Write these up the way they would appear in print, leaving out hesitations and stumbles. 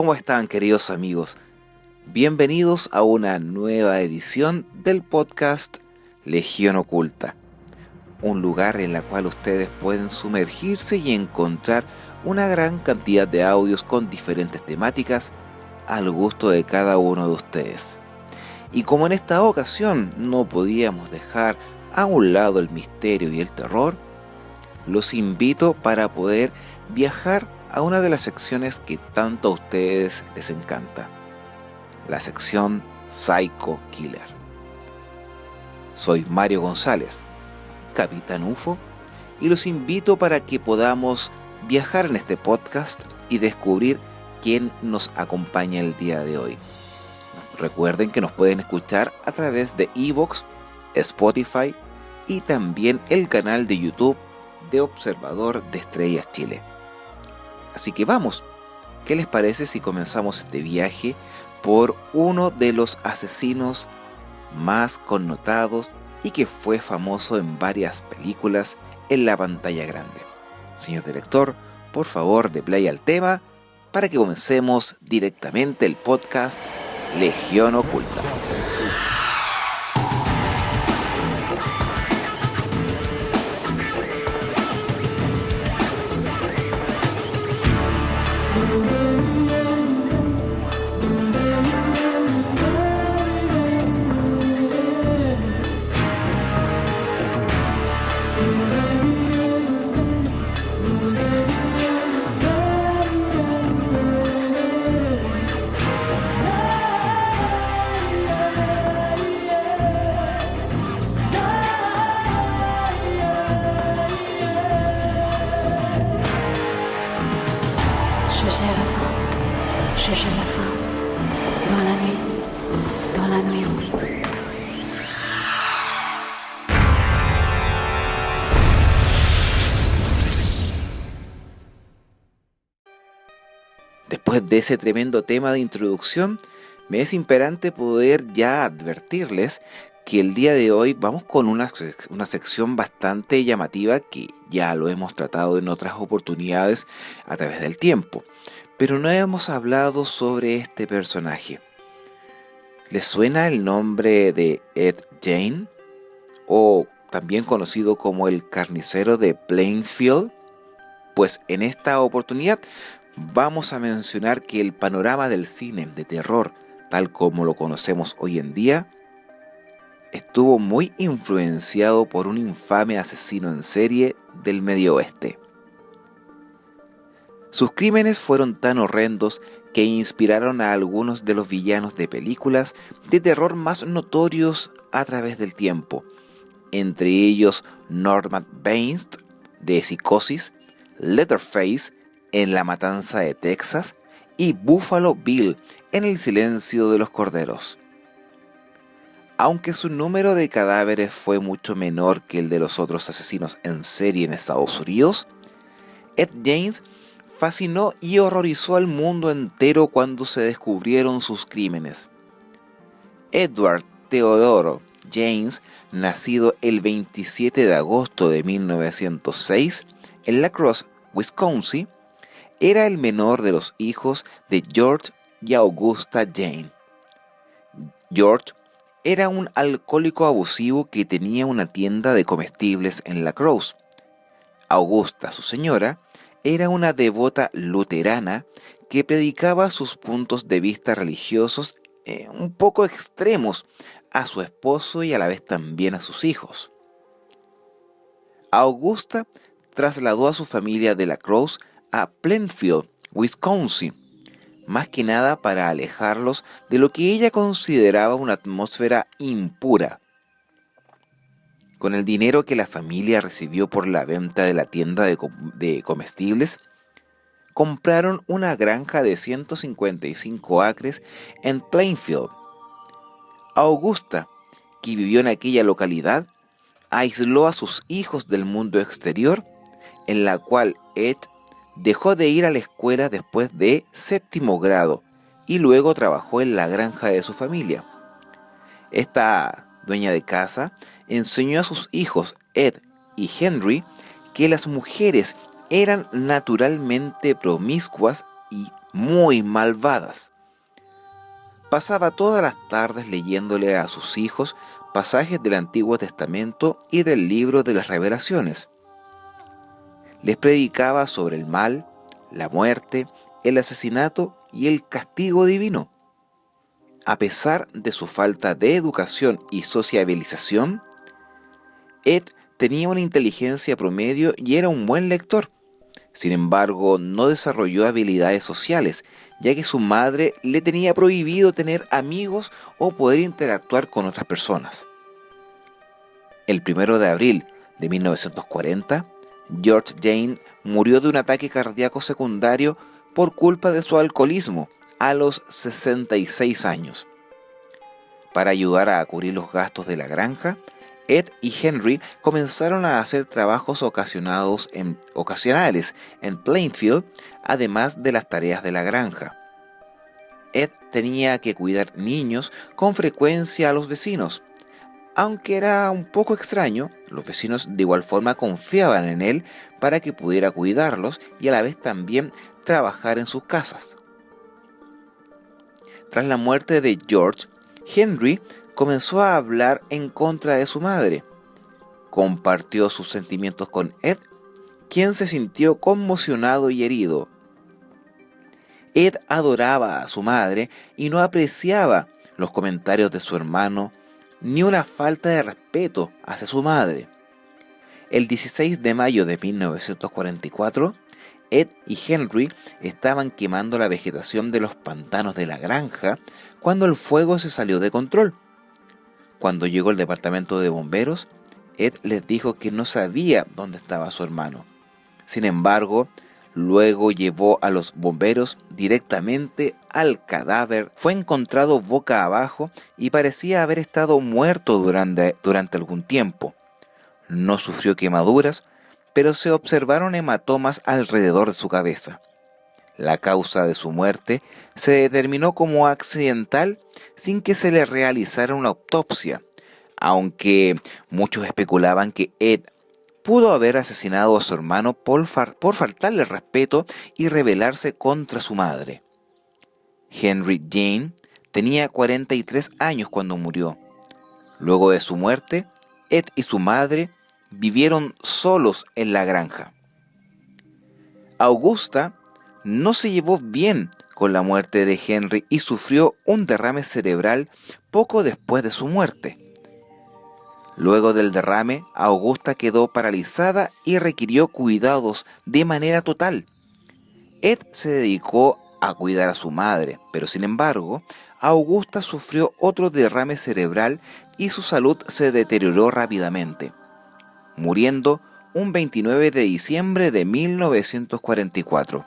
¿Cómo están, queridos amigos? Bienvenidos a una nueva edición del podcast Legión Oculta, un lugar en el cual ustedes pueden sumergirse y encontrar una gran cantidad de audios con diferentes temáticas al gusto de cada uno de ustedes. Y como en esta ocasión no podíamos dejar a un lado el misterio y el terror, los invito para poder viajar a una de las secciones que tanto a ustedes les encanta, la sección Psycho Killer. Soy Mario González, Capitán UFO, y los invito para que podamos viajar en este podcast y descubrir quién nos acompaña el día de hoy. Recuerden que nos pueden escuchar a través de iVoox, Spotify y también el canal de YouTube de Observador de Estrellas Chile. Así que vamos, ¿qué les parece si comenzamos este viaje por uno de los asesinos más connotados y que fue famoso en varias películas en la pantalla grande? Señor director, por favor, de play al tema para que comencemos directamente el podcast Legión Oculta. Je gère la faim, dans la nuit rouge. Después de ese tremendo tema de introducción, me es imperante poder ya advertirles que el día de hoy vamos con una sección bastante llamativa que ya lo hemos tratado en otras oportunidades a través del tiempo, pero no hemos hablado sobre este personaje. ¿Les suena el nombre de Ed Gein? O también conocido como el carnicero de Plainfield. Pues en esta oportunidad vamos a mencionar que el panorama del cine de terror, tal como lo conocemos hoy en día, estuvo muy influenciado por un infame asesino en serie del Medio Oeste. Sus crímenes fueron tan horrendos que inspiraron a algunos de los villanos de películas de terror más notorios a través del tiempo, entre ellos Norman Bates de Psicosis, Leatherface en La Matanza de Texas y Buffalo Bill en El Silencio de los Corderos. Aunque su número de cadáveres fue mucho menor que el de los otros asesinos en serie en Estados Unidos, Ed Gein fascinó y horrorizó al mundo entero cuando se descubrieron sus crímenes. Edward Theodore James, nacido el 27 de agosto de 1906 en La Crosse, Wisconsin, era el menor de los hijos de George y Augusta Jane. George era un alcohólico abusivo que tenía una tienda de comestibles en La Crosse. Augusta, su señora, era una devota luterana que predicaba sus puntos de vista religiosos un poco extremos a su esposo y a la vez también a sus hijos. Augusta trasladó a su familia de La Crosse a Plainfield, Wisconsin, más que nada para alejarlos de lo que ella consideraba una atmósfera impura. Con el dinero que la familia recibió por la venta de la tienda de comestibles, compraron una granja de 155 acres en Plainfield. Augusta, que vivió en aquella localidad, aisló a sus hijos del mundo exterior, en la cual Ed dejó de ir a la escuela después de séptimo grado y luego trabajó en la granja de su familia. Esta dueña de casa enseñó a sus hijos Ed y Henry que las mujeres eran naturalmente promiscuas y muy malvadas. Pasaba todas las tardes leyéndole a sus hijos pasajes del Antiguo Testamento y del libro de las Revelaciones. Les predicaba sobre el mal, la muerte, el asesinato y el castigo divino. A pesar de su falta de educación y sociabilización, Ed tenía una inteligencia promedio y era un buen lector. Sin embargo, no desarrolló habilidades sociales, ya que su madre le tenía prohibido tener amigos o poder interactuar con otras personas. El 1 de abril de 1940, George Jane murió de un ataque cardíaco secundario por culpa de su alcoholismo a los 66 años. Para ayudar a cubrir los gastos de la granja, Ed y Henry comenzaron a hacer trabajos ocasionales en Plainfield, además de las tareas de la granja. Ed tenía que cuidar niños con frecuencia a los vecinos. Aunque era un poco extraño, los vecinos de igual forma confiaban en él para que pudiera cuidarlos y a la vez también trabajar en sus casas. Tras la muerte de George, Henry comenzó a hablar en contra de su madre. Compartió sus sentimientos con Ed, quien se sintió conmocionado y herido. Ed adoraba a su madre y no apreciaba los comentarios de su hermano ni una falta de respeto hacia su madre. El 16 de mayo de 1944, Ed y Henry estaban quemando la vegetación de los pantanos de la granja cuando el fuego se salió de control. Cuando llegó el departamento de bomberos, Ed les dijo que no sabía dónde estaba su hermano. Sin embargo, luego llevó a los bomberos directamente al cadáver. Fue encontrado boca abajo y parecía haber estado muerto durante algún tiempo. No sufrió quemaduras, pero se observaron hematomas alrededor de su cabeza. La causa de su muerte se determinó como accidental sin que se le realizara una autopsia, aunque muchos especulaban que Ed pudo haber asesinado a su hermano por faltarle respeto y rebelarse contra su madre. Henry Jane tenía 43 años cuando murió. Luego de su muerte, Ed y su madre vivieron solos en la granja. Augusta no se llevó bien con la muerte de Henry y sufrió un derrame cerebral poco después de su muerte. Luego del derrame, Augusta quedó paralizada y requirió cuidados de manera total. Ed se dedicó a cuidar a su madre, pero sin embargo, Augusta sufrió otro derrame cerebral y su salud se deterioró rápidamente, muriendo un 29 de diciembre de 1944.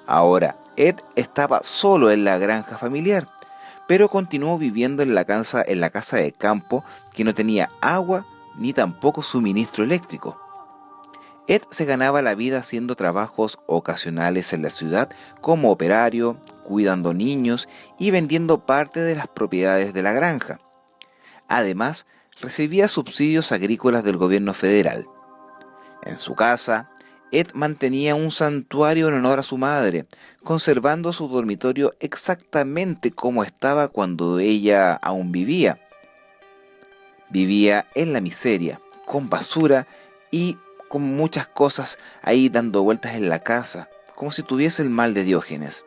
Ahora, Ed estaba solo en la granja familiar, pero continuó viviendo en la casa de campo que no tenía agua ni tampoco suministro eléctrico. Ed se ganaba la vida haciendo trabajos ocasionales en la ciudad como operario, cuidando niños y vendiendo parte de las propiedades de la granja. Además, recibía subsidios agrícolas del gobierno federal. En su casa, Ed mantenía un santuario en honor a su madre, conservando su dormitorio exactamente como estaba cuando ella aún vivía. Vivía en la miseria, con basura y con muchas cosas ahí dando vueltas en la casa, como si tuviese el mal de Diógenes.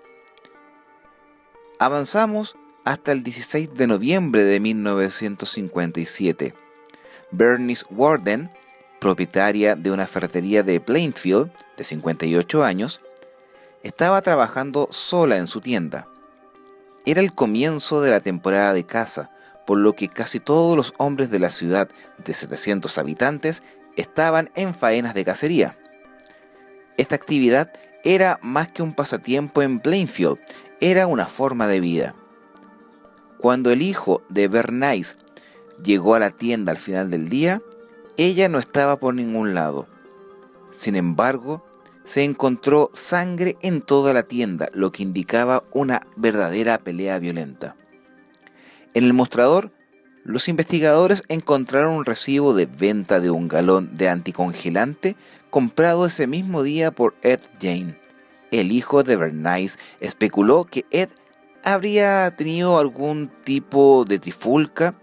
Avanzamos hasta el 16 de noviembre de 1957. Bernice Warden, propietaria de una ferretería de Plainfield, de 58 años, estaba trabajando sola en su tienda. Era el comienzo de la temporada de caza, por lo que casi todos los hombres de la ciudad de 700 habitantes estaban en faenas de cacería. Esta actividad era más que un pasatiempo en Plainfield, era una forma de vida. Cuando el hijo de Bernice llegó a la tienda al final del día, ella no estaba por ningún lado. Sin embargo, se encontró sangre en toda la tienda, lo que indicaba una verdadera pelea violenta. En el mostrador, los investigadores encontraron un recibo de venta de 1 galón de anticongelante comprado ese mismo día por Ed Jane. el hijo de Bernice, especuló que Ed habría tenido algún tipo de trifulca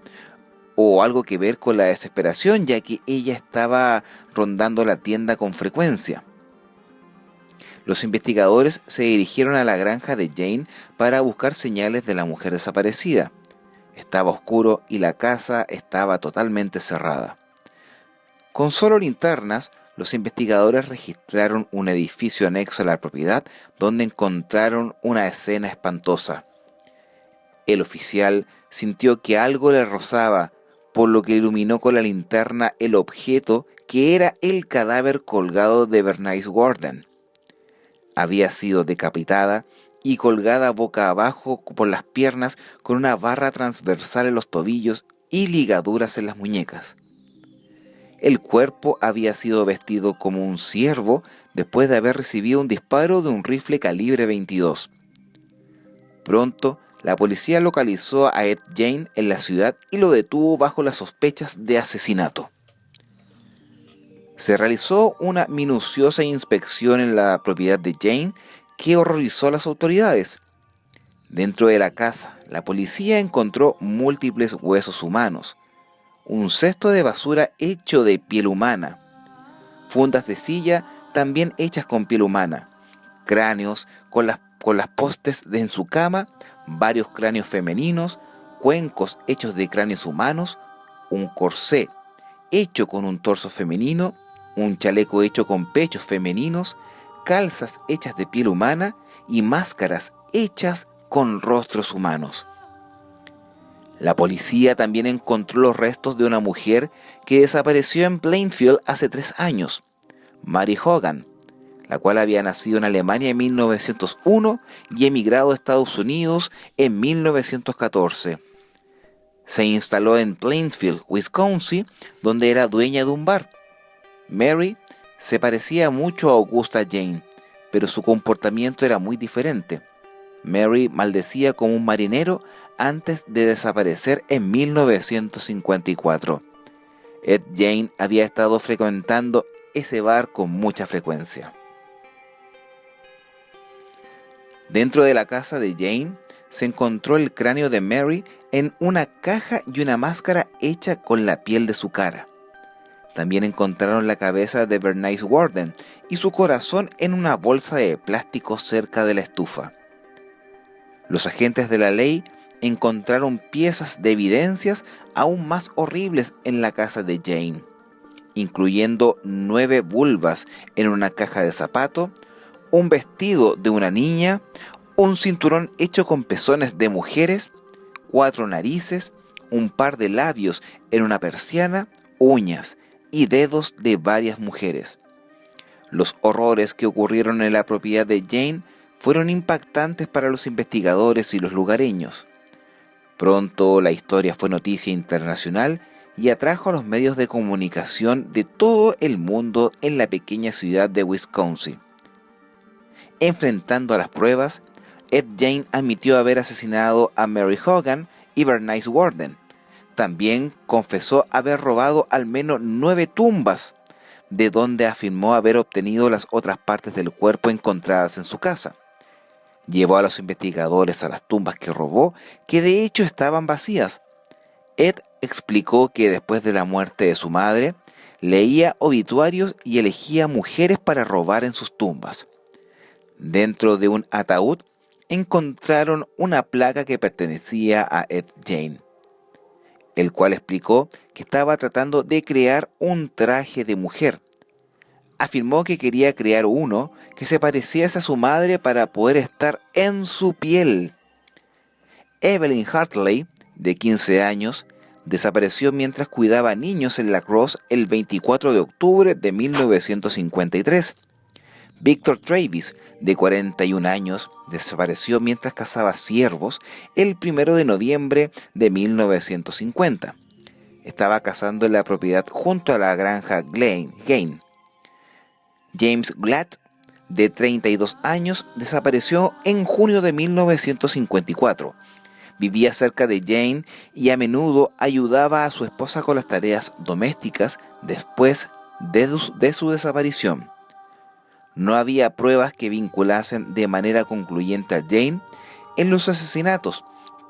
o algo que ver con la desesperación, ya que ella estaba rondando la tienda con frecuencia. Los investigadores se dirigieron a la granja de Jane para buscar señales de la mujer desaparecida. Estaba oscuro y la casa estaba totalmente cerrada. Con solo linternas, los investigadores registraron un edificio anexo a la propiedad donde encontraron una escena espantosa. El oficial sintió que algo le rozaba, por lo que iluminó con la linterna el objeto que era el cadáver colgado de Bernice Worden. Había sido decapitada y colgada boca abajo por las piernas con una barra transversal en los tobillos y ligaduras en las muñecas. El cuerpo había sido vestido como un ciervo después de haber recibido un disparo de un rifle calibre 22. Pronto, la policía localizó a Ed Gein en la ciudad y lo detuvo bajo las sospechas de asesinato. Se realizó una minuciosa inspección en la propiedad de Gein que horrorizó a las autoridades. Dentro de la casa, la policía encontró múltiples huesos humanos, un cesto de basura hecho de piel humana, fundas de silla también hechas con piel humana, cráneos con las postes en su cama, varios cráneos femeninos, cuencos hechos de cráneos humanos, un corsé hecho con un torso femenino, un chaleco hecho con pechos femeninos, calzas hechas de piel humana y máscaras hechas con rostros humanos. La policía también encontró los restos de una mujer que desapareció en Plainfield hace 3 años, Mary Hogan, la cual había nacido en Alemania en 1901 y emigrado a Estados Unidos en 1914. Se instaló en Plainfield, Wisconsin, donde era dueña de un bar. Mary se parecía mucho a Augusta Jane, pero su comportamiento era muy diferente. Mary maldecía como un marinero antes de desaparecer en 1954. Ed Gein había estado frecuentando ese bar con mucha frecuencia. Dentro de la casa de Jane se encontró el cráneo de Mary en una caja y una máscara hecha con la piel de su cara. También encontraron la cabeza de Bernice Worden y su corazón en una bolsa de plástico cerca de la estufa. Los agentes de la ley encontraron piezas de evidencias aún más horribles en la casa de Jane, incluyendo 9 vulvas en una caja de zapato, un vestido de una niña, un cinturón hecho con pezones de mujeres, 4 narices, un par de labios en una persiana, uñas y dedos de varias mujeres. Los horrores que ocurrieron en la propiedad de Jane fueron impactantes para los investigadores y los lugareños. Pronto la historia fue noticia internacional y atrajo a los medios de comunicación de todo el mundo en la pequeña ciudad de Wisconsin. Enfrentando a las pruebas, Ed Gein admitió haber asesinado a Mary Hogan y Bernice Worden. También confesó haber robado al menos 9 tumbas, de donde afirmó haber obtenido las otras partes del cuerpo encontradas en su casa. Llevó a los investigadores a las tumbas que robó, que de hecho estaban vacías. Ed explicó que después de la muerte de su madre, leía obituarios y elegía mujeres para robar en sus tumbas. Dentro de un ataúd encontraron una placa que pertenecía a Ed Gein, el cual explicó que estaba tratando de crear un traje de mujer. Afirmó que quería crear uno que se pareciese a su madre para poder estar en su piel. Evelyn Hartley, de 15 años, desapareció mientras cuidaba niños en La Crosse el 24 de octubre de 1953. Victor Travis, de 41 años, desapareció mientras cazaba ciervos el 1 de noviembre de 1950. Estaba cazando en la propiedad junto a la granja Gain. James Glatt, de 32 años, desapareció en junio de 1954. Vivía cerca de Jane y a menudo ayudaba a su esposa con las tareas domésticas después de su desaparición. No había pruebas que vinculasen de manera concluyente a Jane en los asesinatos,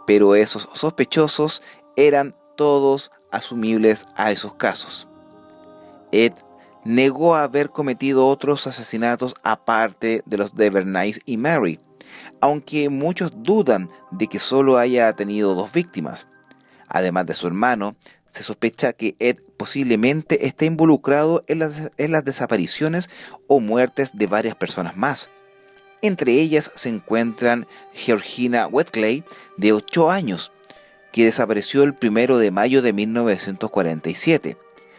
pero esos sospechosos eran todos asumibles a esos casos. Ed negó haber cometido otros asesinatos aparte de los de Bernice y Mary, aunque muchos dudan de que solo haya tenido 2 víctimas. Además de su hermano, se sospecha que Ed posiblemente esté involucrado en las desapariciones o muertes de varias personas más. Entre ellas se encuentran Georgina Westclay, de 8 años, que desapareció el 1 de mayo de 1947.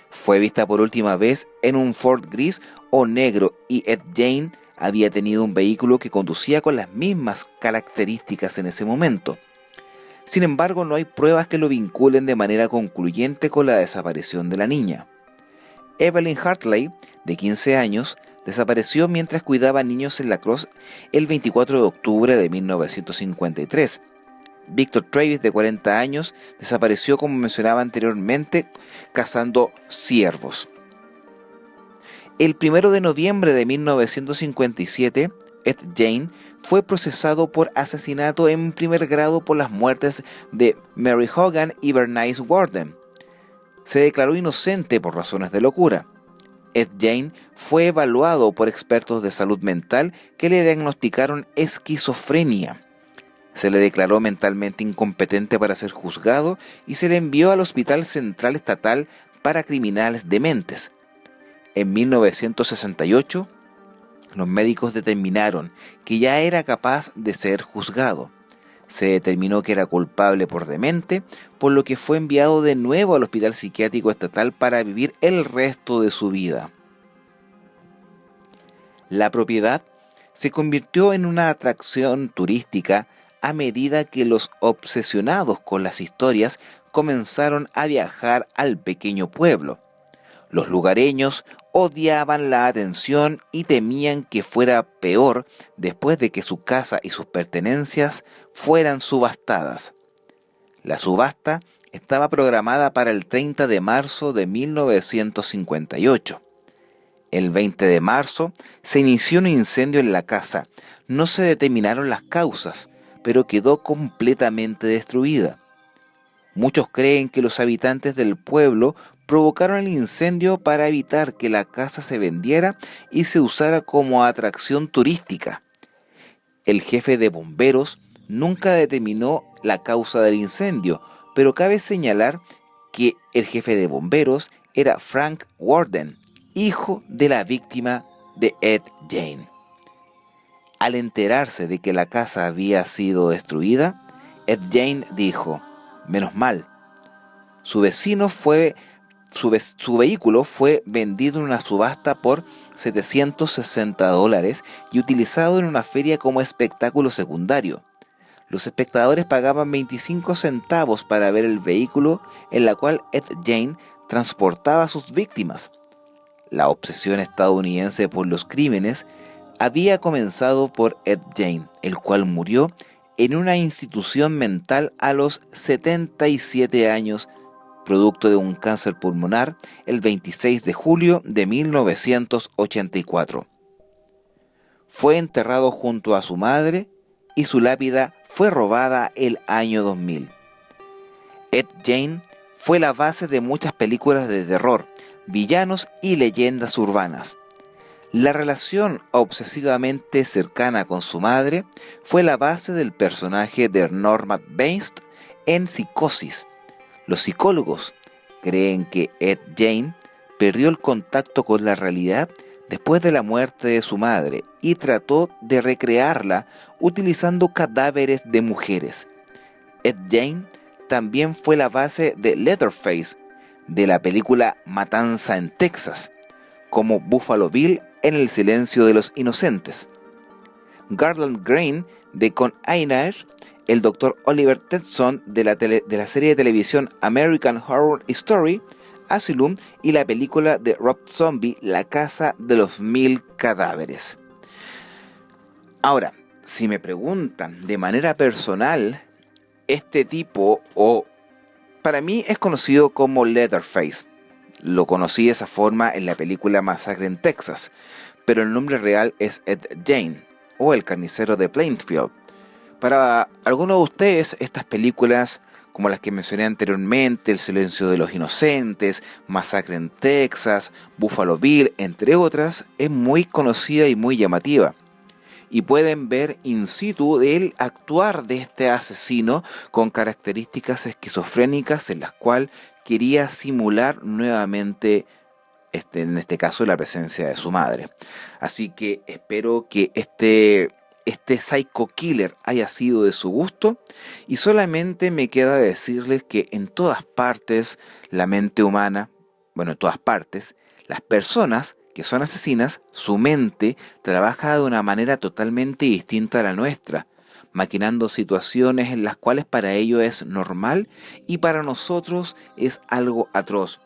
Fue vista por última vez en un Ford gris o negro y Ed Jane había tenido un vehículo que conducía con las mismas características en ese momento. Sin embargo, no hay pruebas que lo vinculen de manera concluyente con la desaparición de la niña. Evelyn Hartley, de 15 años, desapareció mientras cuidaba niños en La Crosse el 24 de octubre de 1953. Victor Travis, de 40 años, desapareció, como mencionaba anteriormente, cazando ciervos. El 1 de noviembre de 1957, Ed Jane fue procesado por asesinato en primer grado por las muertes de Mary Hogan y Bernice Warden. Se declaró inocente por razones de locura. Ed Jane fue evaluado por expertos de salud mental que le diagnosticaron esquizofrenia. Se le declaró mentalmente incompetente para ser juzgado y se le envió al Hospital Central Estatal para Criminales Dementes. En 1968, los médicos determinaron que ya era capaz de ser juzgado. Se determinó que era culpable por demente, por lo que fue enviado de nuevo al Hospital Psiquiátrico Estatal para vivir el resto de su vida. La propiedad se convirtió en una atracción turística a medida que los obsesionados con las historias comenzaron a viajar al pequeño pueblo. Los lugareños odiaban la atención y temían que fuera peor después de que su casa y sus pertenencias fueran subastadas. La subasta estaba programada para el 30 de marzo de 1958. El 20 de marzo se inició un incendio en la casa. No se determinaron las causas, pero quedó completamente destruida. Muchos creen que los habitantes del pueblo provocaron el incendio para evitar que la casa se vendiera y se usara como atracción turística. El jefe de bomberos nunca determinó la causa del incendio, pero cabe señalar que el jefe de bomberos era Frank Warden, hijo de la víctima de Ed Jane. Al enterarse de que la casa había sido destruida, Ed Jane dijo: «Menos mal». Su vehículo fue vendido en una subasta por $760 y utilizado en una feria como espectáculo secundario. Los espectadores pagaban 25 centavos para ver el vehículo en la cual Ed Jane transportaba a sus víctimas. La obsesión estadounidense por los crímenes había comenzado por Ed Jane, el cual murió en una institución mental a los 77 años, producto de un cáncer pulmonar, el 26 de julio de 1984. Fue enterrado junto a su madre y su lápida fue robada el año 2000. Ed Jane fue la base de muchas películas de terror, villanos y leyendas urbanas. La relación obsesivamente cercana con su madre fue la base del personaje de Norman Bates en Psicosis. Los psicólogos creen que Ed Jane perdió el contacto con la realidad después de la muerte de su madre y trató de recrearla utilizando cadáveres de mujeres. Ed Jane también fue la base de Leatherface, de la película Matanza en Texas, como Buffalo Bill en El silencio de los inocentes. Garland Green de Con Air, el Dr. Oliver Tetson de la serie de televisión American Horror Story, Asylum, y la película de Rob Zombie, La casa de los 1000 cadáveres. Ahora, si me preguntan de manera personal, este tipo, para mí es conocido como Leatherface. Lo conocí de esa forma en la película Masacre en Texas, pero el nombre real es Ed Gein, o El carnicero de Plainfield. Para algunos de ustedes, estas películas, como las que mencioné anteriormente, El silencio de los inocentes, Masacre en Texas, Buffalo Bill, entre otras, es muy conocida y muy llamativa. Y pueden ver in situ el actuar de este asesino con características esquizofrénicas en las cuales quería simular nuevamente, en este caso, la presencia de su madre. Así que espero que este Psycho Killer haya sido de su gusto, y solamente me queda decirles que en todas partes la mente humana, en todas partes, las personas que son asesinas, su mente trabaja de una manera totalmente distinta a la nuestra, maquinando situaciones en las cuales para ellos es normal y para nosotros es algo atroz,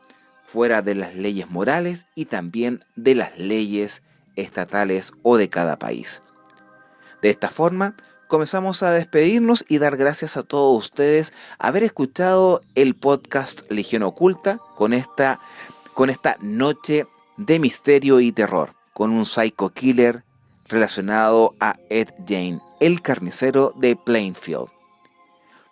fuera de las leyes morales y también de las leyes estatales o de cada país. De esta forma, comenzamos a despedirnos y dar gracias a todos ustedes haber escuchado el podcast Legión Oculta con esta noche de misterio y terror, con un psycho killer relacionado a Ed Gein, el carnicero de Plainfield.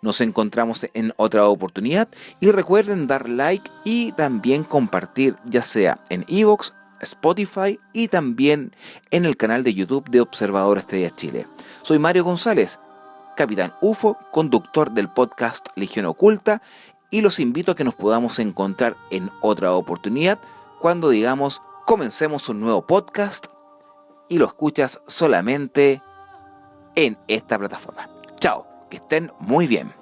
Nos encontramos en otra oportunidad y recuerden dar like y también compartir, ya sea en iVoox, Spotify y también en el canal de YouTube de Observador Estrella Chile. Soy Mario González, Capitán UFO, conductor del podcast Legión Oculta, y los invito a que nos podamos encontrar en otra oportunidad cuando digamos comencemos un nuevo podcast y lo escuchas solamente en esta plataforma. Chao, que estén muy bien.